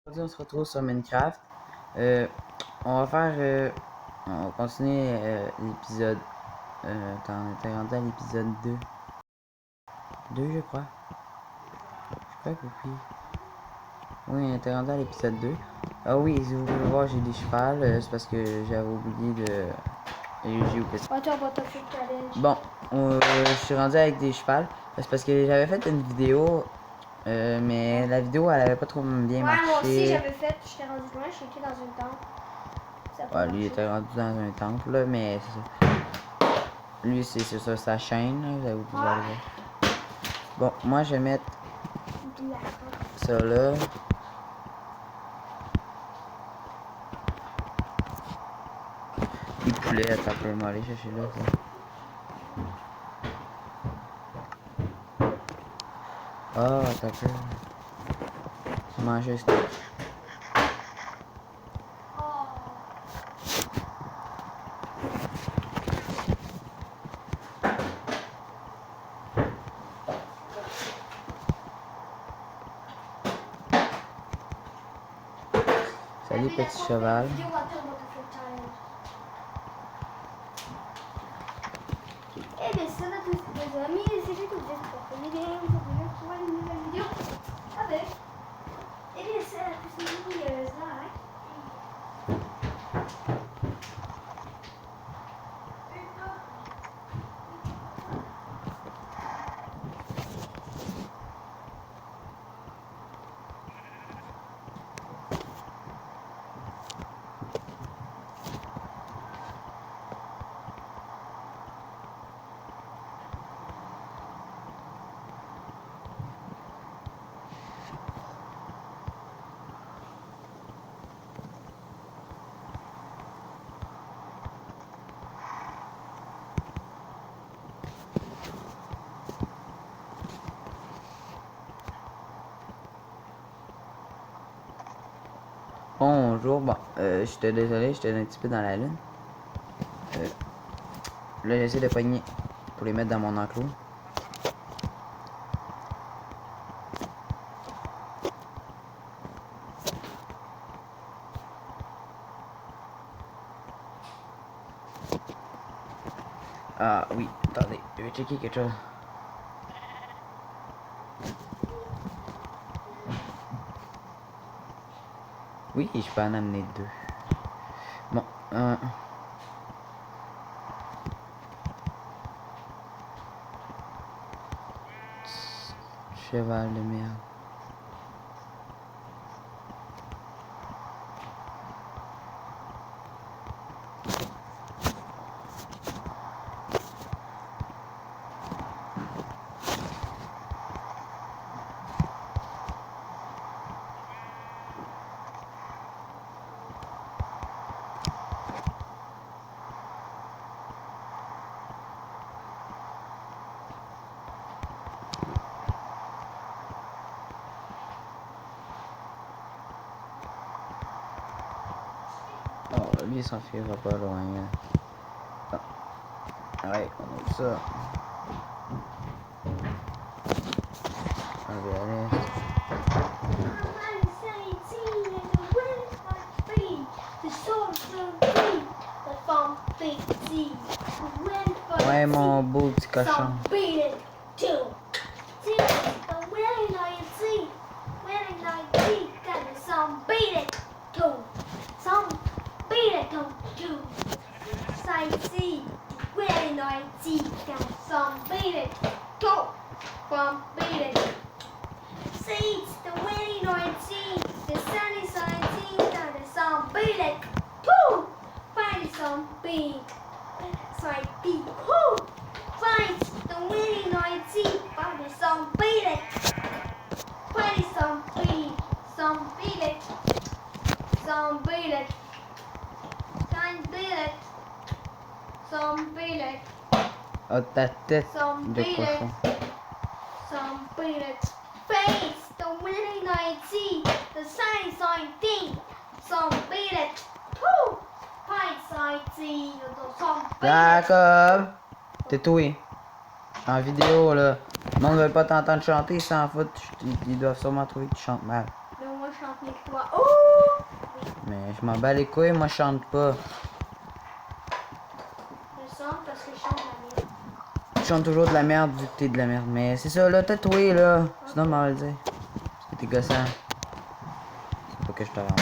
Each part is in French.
Aujourd'hui, on se retrouve sur Minecraft. On va faire. On va continuer l'épisode. Attends, on était rendu à l'épisode 2. 2, je crois. Je crois que oui. Oui, on était rendu à l'épisode 2. Ah oui, si vous voulez voir, j'ai des chevals. C'est parce que j'avais oublié de. J'ai oublié ça. Bon, je suis rendu avec des chevals. C'est parce que j'avais fait une vidéo. Mais la vidéo, elle avait pas trop bien marché. Moi aussi, j'avais fait. J'étais rendu loin, j'étais dans une tente. Ouais, lui, il était rendu dans un temple, là, mais c'est ça. Lui, c'est sur sa chaîne, là, vous allez pouvoir le voir. Bon, moi, je vais mettre ça là. Les poulets, attends, on peut aller chercher là, ça. Ah, attends un peu. Manger ça. Salut, petit cheval. Eh bien, ça à tous les amis, c'est tout pour cette vidéo. Aujourd'hui, on va une nouvelle vidéo avec. Eh bien, ça à tous les amis, Bonjour, bon, j'étais désolé, j'étais un petit peu dans la lune. Là, j'essaie de pogner pour les mettre dans mon enclos. Ah oui, attendez, je vais checker quelque chose. Oui, je peux en amener deux. Bon, cheval de merde. Oh, lui, il s'enfuira pas loin. Ah. Ouais, on a ça. On va aller. Ouais, mon beau petit cochon. Seeds, the winning 19, the sunny 19, and the sun beat it. Pooh! Find the sun beat. Side beat. Pooh! Find the winning 19, find the sun beat it. Find the sun beat. Sun beat it. Sun beat it. Sun beat it. Sun beat it. Oh, ta tête Sun de beat cochon. it. Sun beat it. Face the winning 19, the sunny 19, some beat it. Pooh! Find side C, the some beat it. Jacob! T'es toué. En vidéo, là. Le monde ne veut pas t'entendre chanter, ils s'en foutent. Ils doivent sûrement trouver que tu chantes mal. Mais moi, je chante mieux que toi. Oh! Oui, Mais je m'en bats les couilles, moi je chante pas. je chante parce que je chante la mienne. Tu chantes toujours de la merde vu que t'es de la merde. Mais c'est ça, là, tatoué, là. Sinon, on va le dire. Parce que t'es gossant. C'est pas que je te ramasse.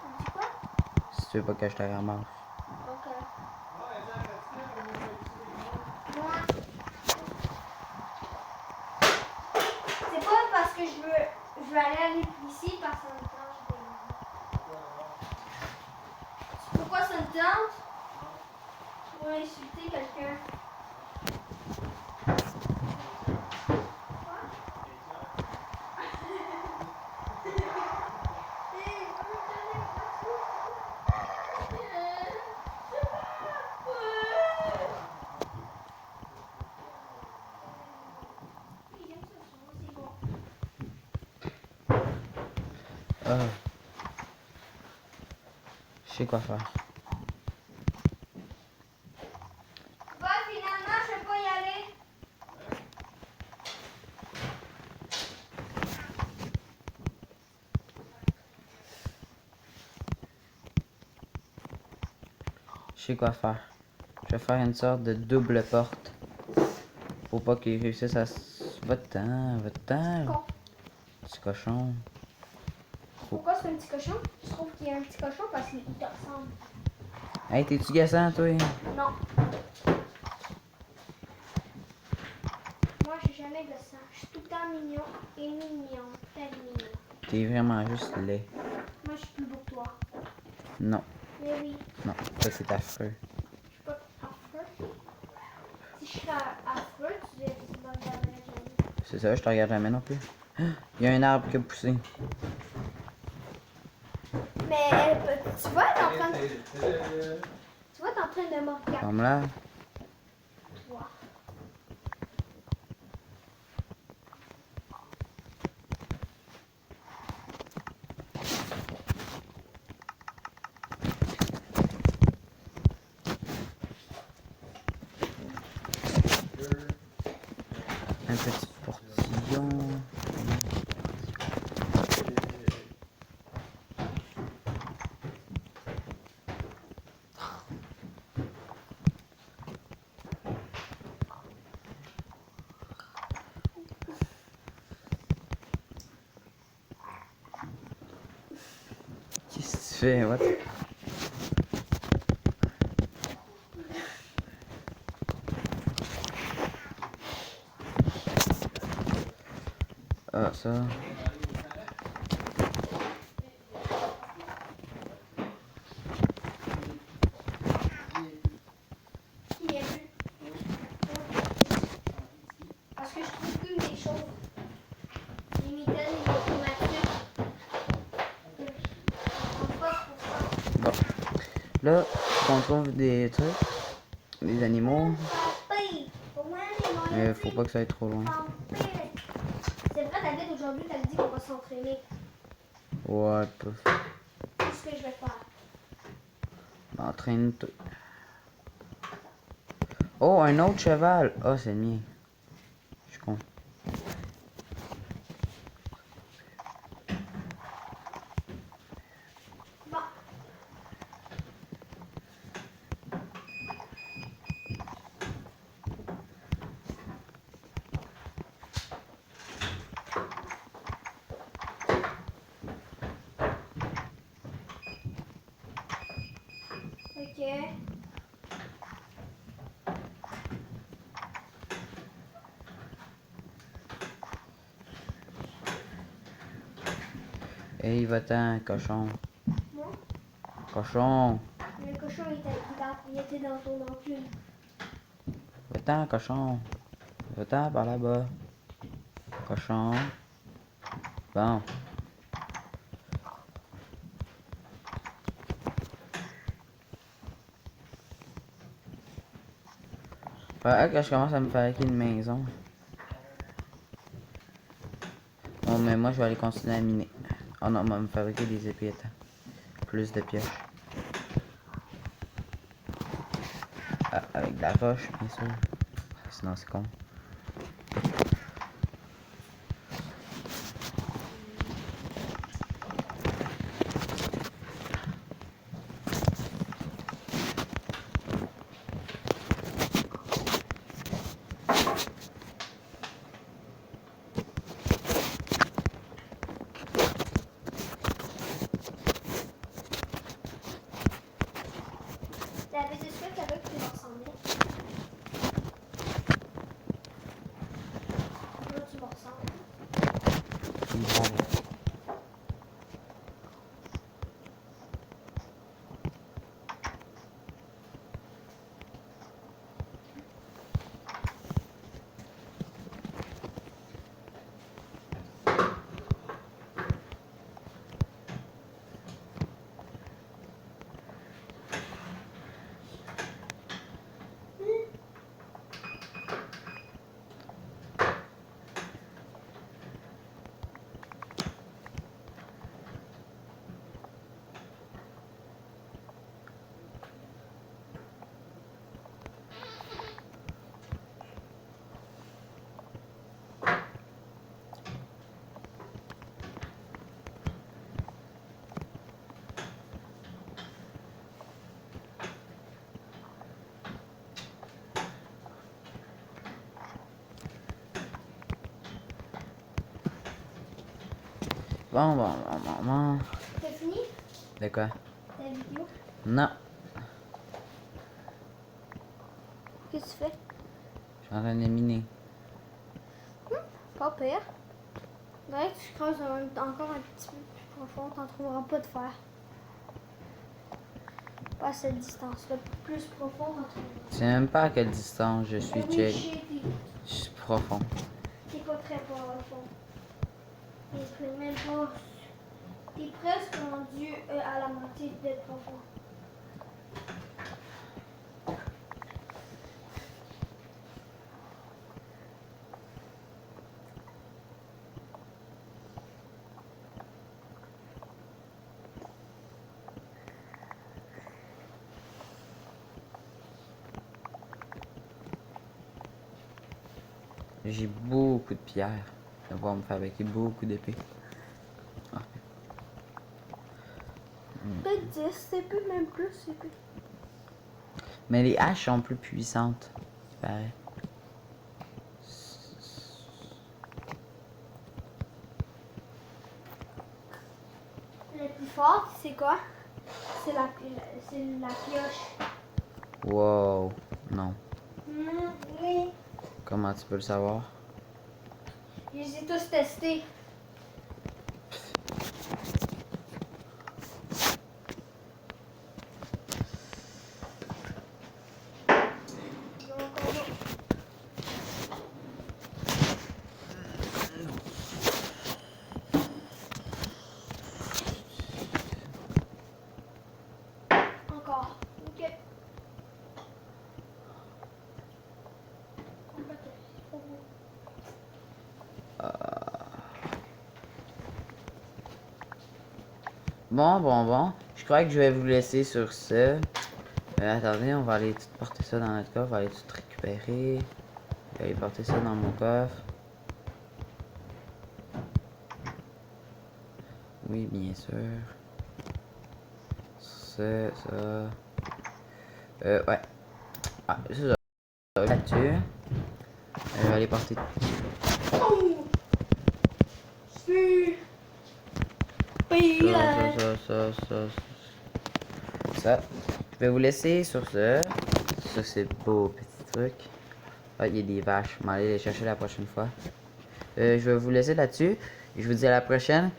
Tu dis quoi? Si tu veux pas que je te ramasse. Ok. Moi, c'est pas parce que je veux aller à l'épicerie parce que ça me tente. Pourquoi ça me tente? Pour insulter quelqu'un. Ah. Je sais quoi faire. Bah, finalement, je peux pas y aller. Je sais quoi faire. Je vais faire une sorte de double porte. Pour pas qu'il réussisse à se... Va-t'en, va-t'en. Con. Petit cochon. Pourquoi c'est un petit cochon? Je trouve qu'il est un petit cochon parce qu'il te ressemble. Hey, t'es-tu gassant, toi? Non. Moi, je suis jamais gossant. Je suis tout le temps mignon et mignon. Très mignon. T'es vraiment juste laid. Moi, je suis plus beau que toi. Non, Mais oui, non, ça c'est affreux. je suis pas affreux. Si je serais affreux, tu dirais que tu me regarderais jamais. C'est ça, je te regarde jamais non plus. Il y a un arbre qui a poussé. Mais tu vois, t'es en train de... Tu vois, t'es en train de me regarder. Comme là. Toi. Un petit portillon. Qu'est-ce que tu fais? What? Ah, ça. Qui est vu? Parce que je trouve que des choses. Les mitaines, les automatiques. On passe pour ça. Bon. Là, on trouve des trucs. Des animaux. Mais faut pas que ça aille trop loin. C'est vrai, David, aujourd'hui, t'as dit qu'on va s'entraîner. Ouais, pouf. Qu'est-ce que je vais faire? M'entraîne-toi. Oh, un autre cheval. Oh, c'est le mien. Je suis con. Bon. Ok. Hey, va-t'en, cochon. Moi? Cochon. Le cochon il était dans ton enclume. Va-t'en, cochon. Va-t'en par là-bas. Cochon. Bon. Faudrait que je commence à me fabriquer une maison. Bon, mais moi, je vais aller continuer à miner. Oh non, on va me fabriquer des épées, attends. Plus de pioches. Ah, avec de la roche, bien sûr. Sinon, c'est con. Bon. T'as fini De quoi? ta vidéo? Non. Qu'est-ce que tu fais? Je suis en train de miner. Pas pire. Faudrait que tu creuses encore un petit peu plus profond, t'en trouveras pas de fer. Pas à cette distance-là. Plus profond, t'en trouveras. Tu sais même pas à quelle distance je suis, Ben oui, check. je sais, Je suis profond. t'es pas très profond. T'es même pas. T'es presque rendu à la moitié d'être profond. J'ai beaucoup de pierres. Je vais pouvoir me fabriquer beaucoup d'épées. Ah. Peut-être 10, c'est plus, même plus, c'est plus. Mais les haches sont plus puissantes, il paraît. Le plus fort, c'est quoi? C'est la pioche. Wow. Non. Oui. Comment tu peux le savoir? Je les ai tous testés. Encore. Ok. Bon. Je crois que je vais vous laisser sur ce. Attendez, on va aller tout porter ça dans notre coffre. On va aller tout récupérer. Je vais aller porter ça dans mon coffre. Oui, bien sûr. Ça. Ouais. Ah, ça. Là-dessus. Je vais aller porter. Oh! C'est Ça. Je vais vous laisser sur ce. Ça, c'est beau petit truc. Ah, il y a des vaches. Je vais aller les chercher la prochaine fois. Je vais vous laisser là-dessus. Je vous dis à la prochaine.